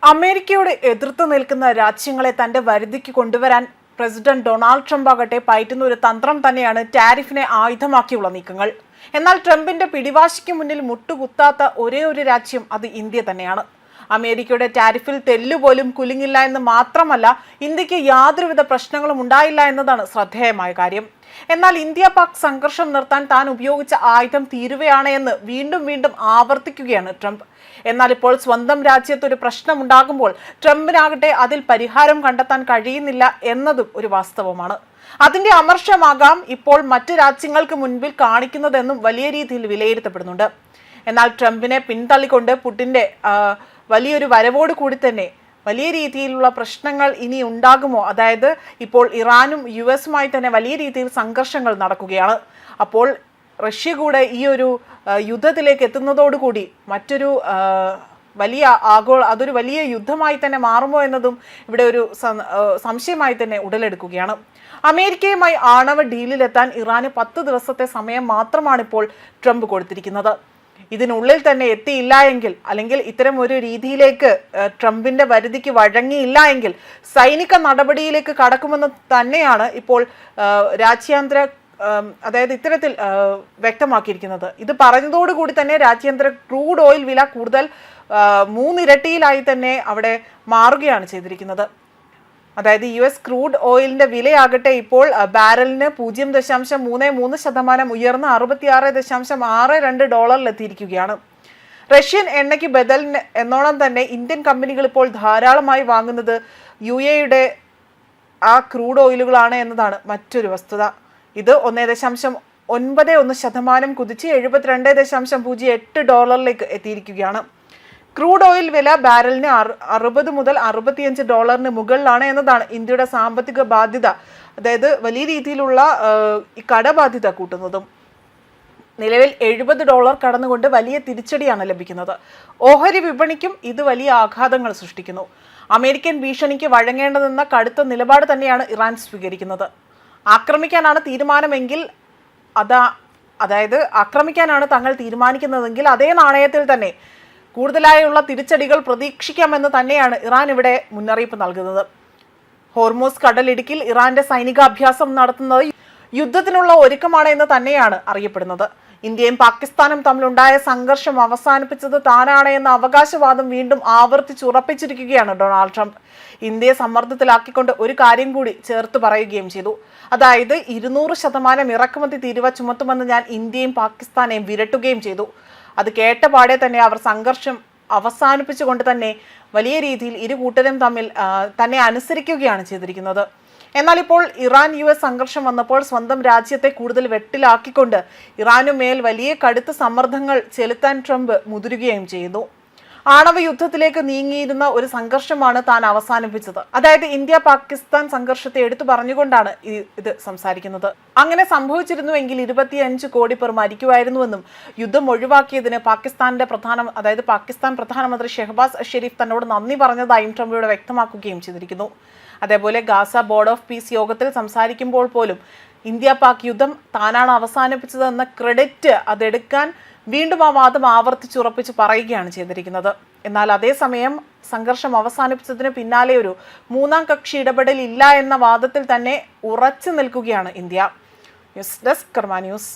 അമേരിക്കയോട് എതിർത്ത് നിൽക്കുന്ന രാജ്യങ്ങളെ തന്റെ വരുതിക്ക് കൊണ്ടുവരാൻ പ്രസിഡന്റ് ഡൊണാൾഡ് ട്രംപ് ആകട്ടെ പയറ്റുന്ന ഒരു തന്ത്രം തന്നെയാണ് ടാരിഫിനെ ആയുധമാക്കിയുള്ള നീക്കങ്ങൾ. എന്നാൽ ട്രംപിന്റെ പിടിവാശിക്ക് മുന്നിൽ മുട്ടുകുത്താത്ത ഒരേ ഒരു രാജ്യം അത് ഇന്ത്യ തന്നെയാണ്. അമേരിക്കയുടെ ടാരിഫിൽ തെല്ലുപോലും കുലുങ്ങില്ല എന്ന് മാത്രമല്ല, ഇന്ത്യക്ക് യാതൊരുവിധ പ്രശ്നങ്ങളും ഉണ്ടായില്ല എന്നതാണ് ശ്രദ്ധേയമായ കാര്യം. എന്നാൽ ഇന്ത്യ പാക് സംഘർഷം നിർത്താൻ താൻ ഉപയോഗിച്ച ആയുധം തീരുവയാണ് എന്ന് വീണ്ടും വീണ്ടും ആവർത്തിക്കുകയാണ് ട്രംപ്. എന്നാൽ ഇപ്പോൾ സ്വന്തം രാജ്യത്ത് ഒരു പ്രശ്നമുണ്ടാകുമ്പോൾ ട്രംപിനാകട്ടെ അതിൽ പരിഹാരം കണ്ടെത്താൻ കഴിയുന്നില്ല എന്നതും ഒരു വാസ്തവമാണ്. അതിന്റെ അമർഷമാകാം ഇപ്പോൾ മറ്റ് രാജ്യങ്ങൾക്ക് മുൻപിൽ കാണിക്കുന്നതെന്നും വലിയ രീതിയിൽ വിലയിരുത്തപ്പെടുന്നുണ്ട്. എന്നാൽ ട്രംപിനെ പിന്തള്ളിക്കൊണ്ട് പുടിന്റെ വലിയൊരു വരവോട് കൂടി തന്നെ വലിയ രീതിയിലുള്ള പ്രശ്നങ്ങൾ ഇനി ഉണ്ടാകുമോ? അതായത് ഇപ്പോൾ ഇറാനും US-ഉമായി തന്നെ വലിയ രീതിയിൽ സംഘർഷങ്ങൾ നടക്കുകയാണ്. അപ്പോൾ റഷ്യ കൂടെ ഈ ഒരു യുദ്ധത്തിലേക്ക് എത്തുന്നതോടുകൂടി മറ്റൊരു വലിയ അതൊരു വലിയ യുദ്ധമായി തന്നെ മാറുമോ എന്നതും ഇവിടെ ഒരു സംശയമായി തന്നെ ഉടലെടുക്കുകയാണ്. അമേരിക്കയുമായി ആണവ ഡീലിലെത്താൻ ഇറാന് 10 ദിവസത്തെ സമയം മാത്രമാണ് ഇപ്പോൾ ട്രംപ് കൊടുത്തിരിക്കുന്നത്. ഇതിനുള്ളിൽ തന്നെ എത്തിയില്ല എങ്കിൽ, അല്ലെങ്കിൽ ഇത്തരം ഒരു രീതിയിലേക്ക് ട്രംപിന്റെ വരുതിക്ക് വഴങ്ങിയില്ല എങ്കിൽ സൈനിക നടപടിയിലേക്ക് കടക്കുമെന്ന് തന്നെയാണ് ഇപ്പോൾ രാജ്യാന്തര അതായത് ഇത്തരത്തിൽ വ്യക്തമാക്കിയിരിക്കുന്നത്. ഇത് പറഞ്ഞതോടുകൂടി തന്നെ രാജ്യാന്തര ക്രൂഡ് ഓയിൽ വില കൂടുതൽ 3 ഇരട്ടിയിലായി തന്നെ അവിടെ മാറുകയാണ് ചെയ്തിരിക്കുന്നത്. അതായത് US ക്രൂഡ് ഓയിലിന്റെ വിലയാകട്ടെ ഇപ്പോൾ ബാരലിന് 0.33% ഉയർന്ന് $66.62 റഷ്യൻ എണ്ണയ്ക്ക് ബദലിന് എന്നോണം തന്നെ ഇന്ത്യൻ കമ്പനികൾ ഇപ്പോൾ ധാരാളമായി വാങ്ങുന്നത് UAE-യുടെ ആ ക്രൂഡ് ഓയിലുകളാണ് എന്നതാണ് മറ്റൊരു വസ്തുത. ഇത് 1.91% കുതിച്ച് $72.08 എത്തിയിരിക്കുകയാണ്. ക്രൂഡ് ഓയിൽ വില ബാരലിന് $60 മുതൽ $65 മുകളിലാണ് എന്നതാണ് ഇന്ത്യയുടെ സാമ്പത്തിക ബാധ്യത, അതായത് വലിയ രീതിയിലുള്ള ഈ കടബാധ്യത കൂട്ടുന്നതും. നിലവിൽ $70 കടന്നുകൊണ്ട് വലിയ തിരിച്ചടിയാണ് ലഭിക്കുന്നത്. ഓഹരി വിപണിക്കും ഇത് വലിയ ആഘാതങ്ങൾ സൃഷ്ടിക്കുന്നു. അമേരിക്കൻ ഭീഷണിക്ക് വഴങ്ങേണ്ടതെന്ന കടുത്ത നിലപാട് തന്നെയാണ് ഇറാൻ സ്വീകരിക്കുന്നത്. ആക്രമിക്കാനാണ് തീരുമാനമെങ്കിൽ അതായത് ആക്രമിക്കാനാണ് തങ്ങൾ തീരുമാനിക്കുന്നതെങ്കിൽ അതേ നാണയത്തിൽ തന്നെ കൂടുതലായുള്ള തിരിച്ചടികൾ പ്രതീക്ഷിക്കാമെന്ന് തന്നെയാണ് ഇറാൻ ഇവിടെ മുന്നറിയിപ്പ് നൽകുന്നത്. ഹോർമൂസ് കടലിടുക്കിൽ ഇറാന്റെ സൈനികാഭ്യാസം നടത്തുന്നത് യുദ്ധത്തിനുള്ള ഒരുക്കമാണ് എന്ന് തന്നെയാണ് അറിയപ്പെടുന്നത്. ഇന്ത്യയും പാകിസ്ഥാനും തമ്മിലുണ്ടായ സംഘർഷം അവസാനിപ്പിച്ചത് താനാണ് എന്ന അവകാശവാദം വീണ്ടും ആവർത്തിച്ചുറപ്പിച്ചിരിക്കുകയാണ് ഡൊണാൾഡ് ട്രംപ്. ഇന്ത്യയെ സമ്മർദ്ദത്തിലാക്കിക്കൊണ്ട് ഒരു കാര്യം കൂടി ചേർത്ത് പറയുകയും ചെയ്തു. അതായത് 200% ഇറക്കുമതി തീരുവ ചുമത്തുമെന്ന് ഞാൻ ഇന്ത്യയും പാകിസ്ഥാനെയും വിരട്ടുകയും ചെയ്തു. അത് കേട്ടപാടെ തന്നെ അവർ സംഘർഷം അവസാനിപ്പിച്ചുകൊണ്ട് തന്നെ വലിയ രീതിയിൽ ഇരു കൂട്ടരും തമ്മിൽ തന്നെ അനുസരിക്കുകയാണ് ചെയ്തിരിക്കുന്നത്. എന്നാൽ ഇപ്പോൾ ഇറാൻ US സംഘർഷം വന്നപ്പോൾ സ്വന്തം രാജ്യത്തെ കൂടുതൽ വെട്ടിലാക്കിക്കൊണ്ട് ഇറാനുമേൽ വലിയ കടുത്ത സമ്മർദ്ദങ്ങൾ ചെലുത്താൻ ട്രംപ് മുതിരുകയും ചെയ്തു. ആണവ യുദ്ധത്തിലേക്ക് നീങ്ങിയിരുന്ന ഒരു സംഘർഷമാണ് താൻ അവസാനിപ്പിച്ചത്. അതായത് ഇന്ത്യ പാകിസ്ഥാൻ സംഘർഷത്തെ എടുത്തു പറഞ്ഞുകൊണ്ടാണ് ഇത് സംസാരിക്കുന്നത്. അങ്ങനെ സംഭവിച്ചിരുന്നുവെങ്കിൽ 25 കോടി പേർ മരിക്കുമായിരുന്നുവെന്നും യുദ്ധം ഒഴിവാക്കിയതിന് പാകിസ്ഥാൻ പ്രധാനമന്ത്രി ഷെഹബാസ് ഷെരീഫ് തന്നോട് നന്ദി പറഞ്ഞതായും ട്രംപ് ഇവിടെ വ്യക്തമാക്കുകയും ചെയ്തിരിക്കുന്നു. അതേപോലെ ഗാസ ബോർഡ് ഓഫ് പീസ് യോഗത്തിൽ സംസാരിക്കുമ്പോൾ പോലും ഇന്ത്യ പാക് യുദ്ധം താനാണ് അവസാനിപ്പിച്ചതെന്ന ക്രെഡിറ്റ് അതെടുക്കാൻ വീണ്ടും ആ വാദം ആവർത്തിച്ചുറപ്പിച്ച് പറയുകയാണ് ചെയ്തിരിക്കുന്നത്. എന്നാൽ അതേസമയം സംഘർഷം അവസാനിപ്പിച്ചതിന് പിന്നാലെ ഒരു 3ാം കക്ഷി ഇടപെടൽ ഇല്ല എന്ന വാദത്തിൽ തന്നെ ഉറച്ചു നിൽക്കുകയാണ് ഇന്ത്യ. ന്യൂസ് ഡെസ്ക് കർമ്മ ന്യൂസ്.